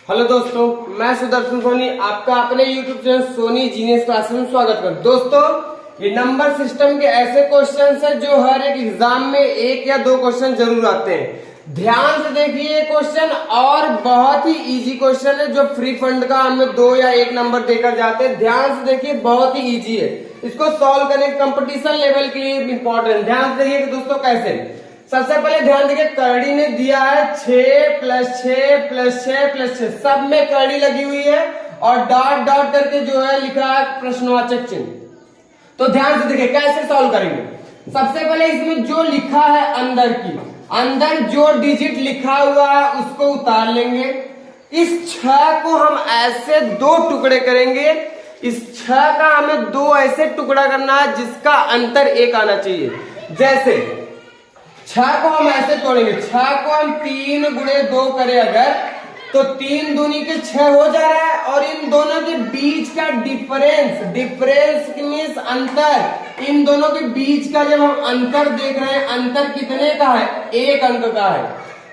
Hello दोस्तों, मैं सुदर्शन सोनी आपका अपने YouTube channel Soni genius classes में स्वागत करता हूं। दोस्तों, ये नंबर सिस्टम के ऐसे क्वेश्चन है जो हर एक एग्जाम में एक या दो क्वेश्चन जरूर आते हैं। ध्यान से देखिए क्वेश्चन, और बहुत ही इजी क्वेश्चन है जो फ्री फंड का हमें 2 या 1 नंबर देकर जाते हैं। ध्यान से देखिए, बहुत ही इजी है। इसको सॉल्व करने कंपटीशन लेवल के लिए इंपॉर्टेंट। ध्यान से देखिए दोस्तों कैसे। सबसे पहले ध्यान देखिए, करड़ी ने दिया है 6 + 6 + 6 + 6, सब में करड़ी लगी हुई है और डॉट डॉट करके जो है लिखा है प्रश्नवाचक चिन्ह। तो ध्यान से देखिए कैसे सॉल्व करेंगे। सबसे पहले इसमें जो लिखा है अंदर जो डिजिट लिखा हुआ है उसको उतार लेंगे। इस 6 को हम ऐसे 2 टुकड़े करेंगे। इस 6 का हमें 2 ऐसे टुकड़ा करना है जिसका अंतर 1 आना चाहिए। जैसे 6 को हम ऐसे तोड़ेंगे, 6 को हम 3 × 2 करें अगर, तो 3 दूनी के 6 हो जा रहा है। और इन दोनों के बीच का डिफरेंस मीन्स अंतर, इन दोनों के बीच का जब हम अंतर देख रहे हैं, अंतर कितने का है? 1 अंक का है।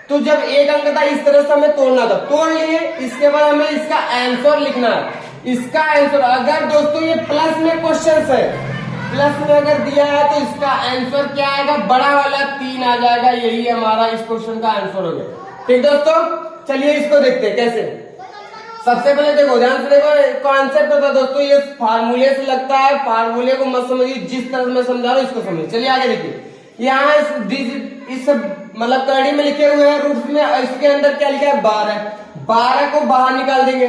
तो जब 1 अंक था इस तरह से हमें तोड़ना था, तोड़ लिए। इसके बाद हमें इसका आंसर लिखना है। इसका आंसर अगर दोस्तों ये प्लस में क्वेश्चन है, प्लस में अगर दिया है तो इसका आंसर क्या आएगा? बड़ा वाला 3 आ जाएगा। यही हमारा इस क्वेश्चन का आंसर हो गया। ठीक दोस्तों, चलिए इसको देखते हैं कैसे। सबसे पहले देखो, ध्यान से देखो, कॉन्सेप्ट होता है दोस्तों, ये फार्मूले से लगता है। फार्मूले को मत समझिए, जिस तरह मैं समझा रहा हूँ इसको समझिए। चलिए आगे देखिए, यहाँ इस मतलब करड़ी में लिखे हुए हैं रूट्स में, इसके अंदर क्या लिखा है? 12 को बाहर निकाल देंगे।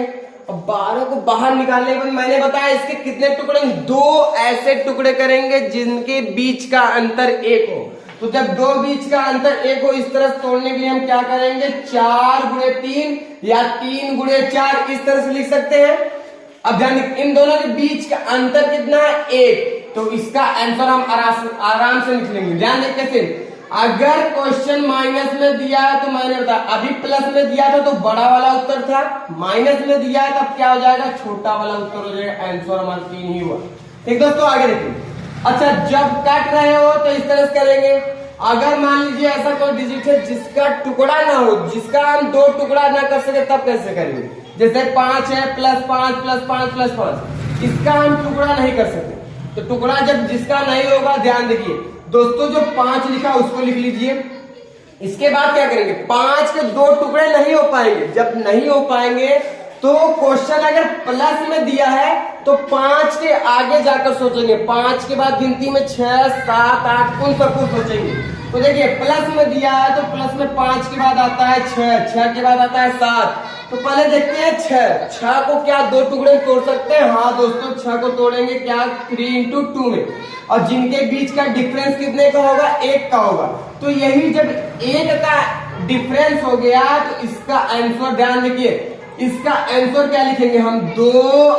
अब 12 को बाहर निकालने के बाद मैंने बताया इसके कितने टुकड़े? 2 ऐसे टुकड़े करेंगे जिनके बीच का अंतर 1 हो। तो जब 2 बीच का अंतर 1 हो, इस तरह से तोड़ने के लिए हम क्या करेंगे? 4 × 3 या 3 × 4 इस तरह से लिख सकते हैं। अब ध्यान, इन दोनों के बीच का अंतर कितना है? 1। तो इसका आंसर हम आराम से लिख लेंगे। ध्यान दें कैसे। अगर क्वेश्चन माइनस में दिया है तो मैंने बताया, अभी प्लस में दिया था तो बड़ा वाला उत्तर था, माइनस में दिया है तब क्या हो जाएगा? छोटा वाला उत्तर हो जाएगा। आंसर हमारा 3 ही हुआ। ठीक दोस्तों, आगे देखिए। अच्छा, जब काट रहे हो तो इस तरह से करेंगे। अगर मान लीजिए ऐसा कोई डिजिट है जिसका टुकड़ा ना हो, जिसका हम 2 टुकड़ा ना कर सके, तब कैसे करेंगे? जैसे 5 है, +5 +5 +5, इसका हम टुकड़ा नहीं कर सकते। तो टुकड़ा जब जिसका नहीं होगा, ध्यान देखिए दोस्तों, जो 5 लिखा उसको लिख लीजिए। इसके बाद क्या करेंगे? 5 के 2 टुकड़े नहीं हो पाएंगे। जब नहीं हो पाएंगे तो क्वेश्चन अगर प्लस में दिया है तो 5 के आगे जाकर सोचेंगे। 5 के बाद गिनती में 6 7 8 उन सबको सोचेंगे। तो देखिए, प्लस में दिया है तो प्लस में 5 के बाद आता है 6 के बाद आता है 7। तो पहले देखते हैं 6 को क्या 2 टुकड़े तोड़ सकते हैं? हाँ दोस्तों, 6 को तोड़ेंगे क्या? 3 × 2 में। और जिनके बीच का डिफरेंस कितने का होगा? 1 का होगा। तो यही जब 1 का डिफरेंस हो गया तो इसका आंसर, ध्यान देखिए, इसका आंसर क्या लिखेंगे हम? 2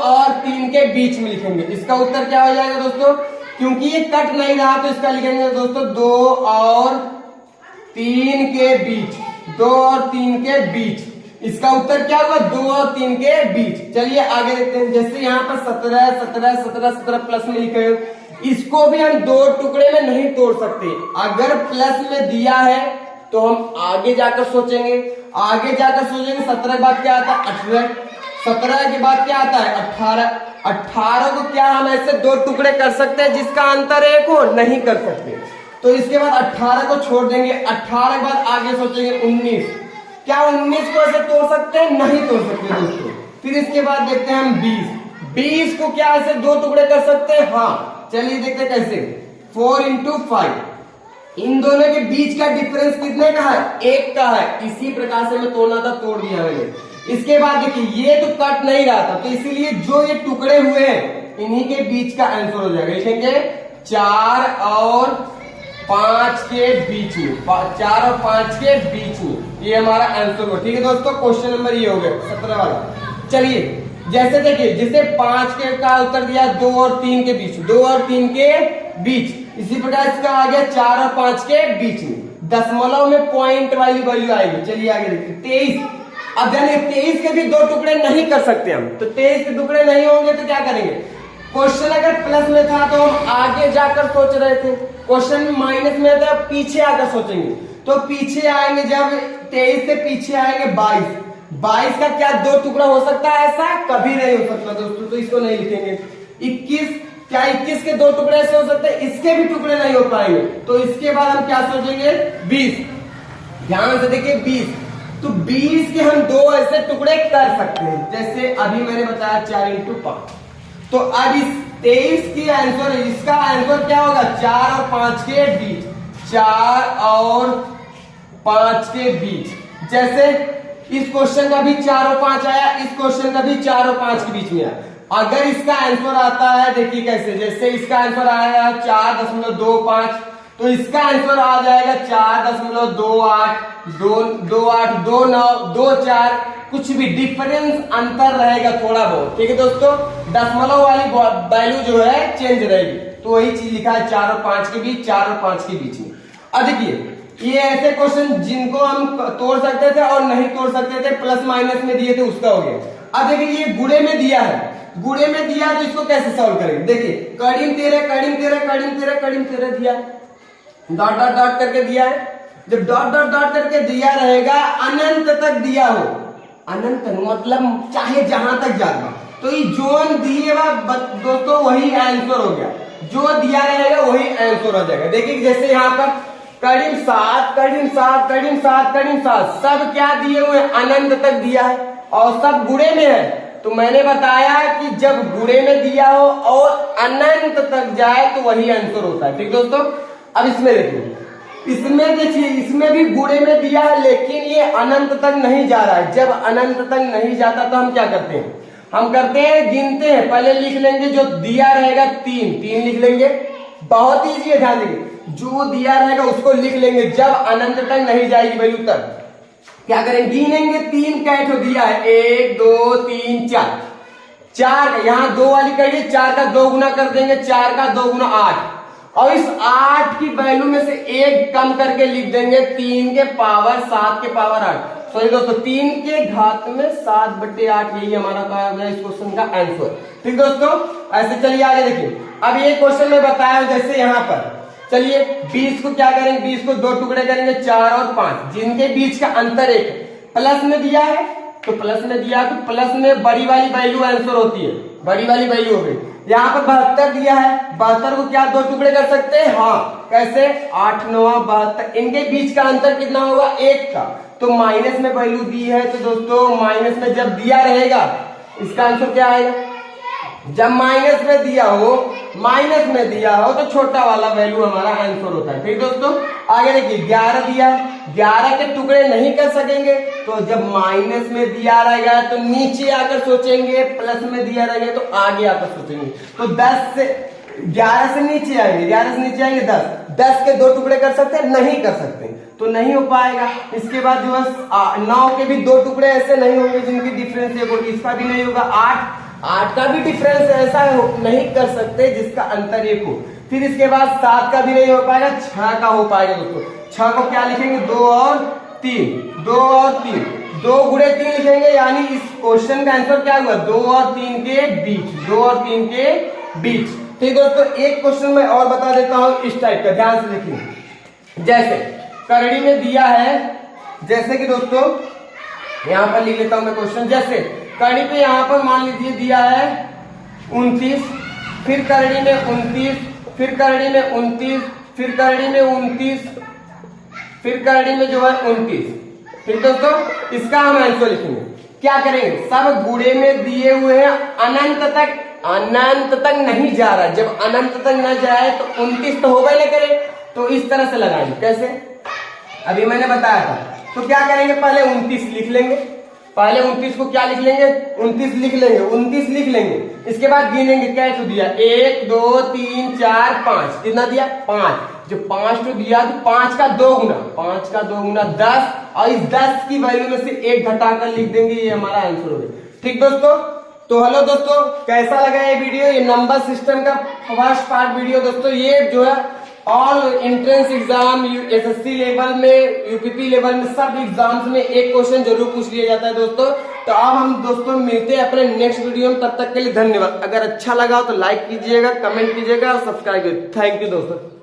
और 3 के बीच में लिखेंगे। इसका उत्तर क्या हो जाएगा दोस्तों? क्योंकि ये कट नहीं रहा तो इसका लिखेंगे दोस्तों 2 और 3 के बीच। 2 और 3 के बीच, इसका उत्तर क्या हुआ? 2 और 3 के बीच। चलिए आगे देखते हैं। जैसे यहाँ पर 17 17 17 17 प्लस में लिखे हैं, इसको भी हम 2 टुकड़े में नहीं तोड़ सकते। अगर प्लस में दिया है तो हम आगे जाकर सोचेंगे। 17 के बाद क्या आता है? 18। 17 के बाद क्या आता है? 18। 18 को क्या हम ऐसे 2 टुकड़े कर सकते हैं जिसका अंतर 1 हो? नहीं कर सकते। तो इसके बाद 18 को छोड़ देंगे। 18 के बाद आगे सोचेंगे 19। क्या 19 को ऐसे तोड़ सकते हैं? नहीं तोड़ सकते दोस्तों। फिर इसके बाद देखते हैं हम 20। 20 को क्या ऐसे 2 टुकड़े कर सकते हैं? हाँ, चलिए देखते हैं कैसे। 4 × 5, इन दोनों के बीच का डिफरेंस कितने का है? 1 का है। इसी प्रकार से मैं तोड़ना था, तोड़ दिया मैंने। इसके बाद देखिए, ये तो कट नहीं रहा था, तो इसीलिए जो ये टुकड़े हुए हैं इन्हीं के बीच का आंसर हो जाएगा। लिखेंगे 4 और 5 के बीच में। 4 और 5 के बीच में, ये हमारा आंसर हो। ठीक है दोस्तों, क्वेश्चन नंबर ये हो गया 17 वाला। चलिए जैसे देखिए, जिसे 5 के का उत्तर दिया 2 और 3 के बीच, 2 और 3 के बीच। इसी प्रकार इसका आ गया 4 और 5 के बीच में। दशमलव में पॉइंट वाली वैल्यू आएगी। चलिए आगे देखिए, 23। अब जानिए 23 के भी 2 टुकड़े नहीं कर सकते हम। तो 23 के टुकड़े नहीं होंगे तो क्या करेंगे? क्वेश्चन अगर प्लस में था तो हम आगे जाकर सोच रहे थे, क्वेश्चन माइनस में था पीछे आकर सोचेंगे। तो पीछे आएंगे, जब 23 से पीछे आएंगे 22, 22 का क्या दो टुकड़ा हो सकता है? ऐसा कभी नहीं हो सकता दोस्तों, तो इसको नहीं लिखेंगे। 21, क्या 21 के दो टुकड़े ऐसे हो सकते हैं? इसके भी टुकड़े नहीं हो पाएंगे, तो इसके बाद हम क्या सोचेंगे? 20। ध्यान से देखिए 20, तो 20 के हम दो ऐसे टुकड़े कर सकते हैं, जैसे अभी मैंने बताया 4 × 5। तो अब इस 23 की आंसर, इसका आंसर क्या होगा? 4 और 5 के बीच, 4 और 5 के बीच। जैसे इस क्वेश्चन का भी 4 और 5 आया, इस क्वेश्चन का भी 4 और 5 के बीच में आया। अगर इसका आंसर आता है, देखिए कैसे, जैसे इसका आंसर आया 4.25, तो इसका आंसर आ जाएगा 4.28, 28, 29, 24, कुछ भी डिफरेंस अंतर रहेगा थोड़ा बहुत, ठीक है दोस्तों। दशमलव वाली वैल्यू जो है चेंज रहेगी, तो वही चीज लिखा है 4 और 5 के बीच, 4 और 5 के बीच में। अब देखिए ये ऐसे क्वेश्चन जिनको हम तोड़ सकते थे और नहीं तोड़ सकते थे, प्लस माइनस में दिए थे, उसका हो गया। अब देखिए ये गुणे में दिया है, गुणे में दिया तो इसको कैसे सॉल्व करेंगे? देखिए कड़ीम 13, कड़ीम 13, कड़ीम 13, कड़ीम 13 दिया, डॉट डॉट डॉट करके दिया है। जब डॉट डॉट डॉट करके दिया रहेगा, अनंत तक दिया हो, अनंत मतलब चाहे जहां तक जाएगा, तो ये जोन दिए हुआ दोस्तों वही आंसर हो गया, जो दिया रहेगा वही आंसर हो जाएगा। देखिए जैसे यहाँ पर कड़ीम 7, कड़ीम 7, कड़ीम 7, कड़ीम 7, सब क्या दिए हुए? अनंत तक दिया है और सब गुणे में है। तो मैंने बताया कि जब गुणे में दिया हो और अनंत तक जाए तो वही आंसर होता है, ठीक दोस्तों। अब इसमें देखिए, इसमें देखिए, इसमें भी गुणे में दिया है, लेकिन ये अनंत तक नहीं जा रहा है। जब अनंत तक नहीं जाता तो हम क्या करते हैं? हम करते हैं गिनते हैं, पहले लिख लेंगे जो दिया रहेगा 3 लिख लेंगे, बहुत ईजी है, ध्यान देंगे, जो दिया रहेगा उसको लिख लेंगे। जब अनंत तक नहीं जाएगी वैल्यू तक क्या करेंगे? गिनेंगे, 3 कैट हो दिया है, 1 2 3 4, 4 यहाँ 2 वाली करिए, 4 का 2 गुना कर देंगे, 4 का 2 गुना 8, और इस 8 की वैल्यू में से 1 कम करके लिख देंगे 3 के पावर 7 के पावर 8। सॉरी दोस्तों, 3 के घात में 7/8, यही हमारा क्या हो गया इस क्वेश्चन का आंसर, ठीक दोस्तों। ऐसे चलिए आगे देखिए, अब ये क्वेश्चन में बताया जैसे यहाँ पर, चलिए 20 को क्या करेंगे? 20 को दो टुकड़े करेंगे, 4 और 5, जिनके बीच का अंतर 1 प्लस में दिया है, तो प्लस में दिया तो प्लस में बड़ी वाली वैल्यू आंसर होती है, बड़ी वाली वैल्यू हो गई। यहाँ पर 72 दिया है, 72 को क्या दो टुकड़े कर सकते हैं? हाँ, कैसे? 8 9 72, इनके बीच का अंतर कितना होगा? 1 का। तो माइनस में वैल्यू दी है, तो दोस्तों माइनस में जब दिया रहेगा इसका आंसर क्या आएगा? जब माइनस में दिया हो, माइनस में दिया हो तो छोटा वाला वैल्यू हमारा आंसर होता है, ठीक दोस्तों। आगे देखिए 11 दिया, 11 के टुकड़े नहीं कर सकेंगे, तो जब माइनस में दिया रहेगा तो नीचे आकर सोचेंगे, प्लस में दिया रहेगा तो आगे आकर सोचेंगे। तो 10 से 11 से नीचे आएंगे, 11 से नीचे आएंगे 10, 10 के दो टुकड़े कर सकते हैं? नहीं कर सकते, तो नहीं हो पाएगा। इसके बाद जो है 9 के भी दो टुकड़े ऐसे नहीं होंगे जिनकी डिफरेंस 1 होगी, इसका भी नहीं होगा। 8 का भी डिफरेंस ऐसा नहीं कर सकते जिसका अंतर 1 हो। फिर इसके बाद 7 का भी नहीं हो पाएगा, 6 का हो पाएगा दोस्तों। 6 को क्या लिखेंगे? 2 और 3, 2 और 3, 2 गुणे 3 लिखेंगे, यानी इस क्वेश्चन का आंसर क्या हुआ? 2 और 3 के बीच, 2 और 3 के बीच, ठीक दोस्तों। एक क्वेश्चन मैं और बता देता हूं इस टाइप का, ध्यान से देखिए। जैसे करड़ी में दिया है, जैसे कि दोस्तों यहां पर लिख लेता हूं मैं क्वेश्चन, जैसे करड़ी पे यहां पर मान लीजिए दिया है 29, फिर करड़ी में 29, फिर करड़ी में 29, फिर करड़ी में 29, फिर करड़ी में जो है 29, ठीक दोस्तों। इसका हम आंसर लिखेंगे, क्या करेंगे? सब गुणे में दिए हुए हैं, अनंत तक नहीं जा रहा है। जब अनंत तक न जाए तो 29 तो होगा ही ना करे, तो इस तरह से लगाएंगे। कैसे? अभी मैंने बताया था। तो क्या करेंगे? पहले 29 लिख लेंगे, पहले 29 को क्या लिख लेंगे? 29 लिख लेंगे, 29 लिख लेंगे। इसके बाद गिनेंगे, क्या तो दिया 1 2 3 4 5, कितना दिया? 5। जो 5 तो दिया तो 5 का 2 गुना, 5 का 2 गुना 10, और इस 10 की वैल्यू में से 1 घटाकर लिख देंगे, ये हमारा आंसर हो गया, ठीक दोस्तों। तो हेलो दोस्तों, कैसा लगा ये वीडियो? ये नंबर सिस्टम का फर्स्ट पार्ट वीडियो दोस्तों। ये जो है all entrance exam, SSC level में, यूपीपी लेवल में, सब एग्जाम्स में एक क्वेश्चन जरूर पूछ लिया जाता है दोस्तों। तो अब हम दोस्तों मिलते हैं अपने नेक्स्ट वीडियो में, तब तक के लिए धन्यवाद। अगर अच्छा लगा तो लाइक कीजिएगा, कमेंट कीजिएगा और सब्सक्राइब कीजिएगा। थैंक यू दोस्तों।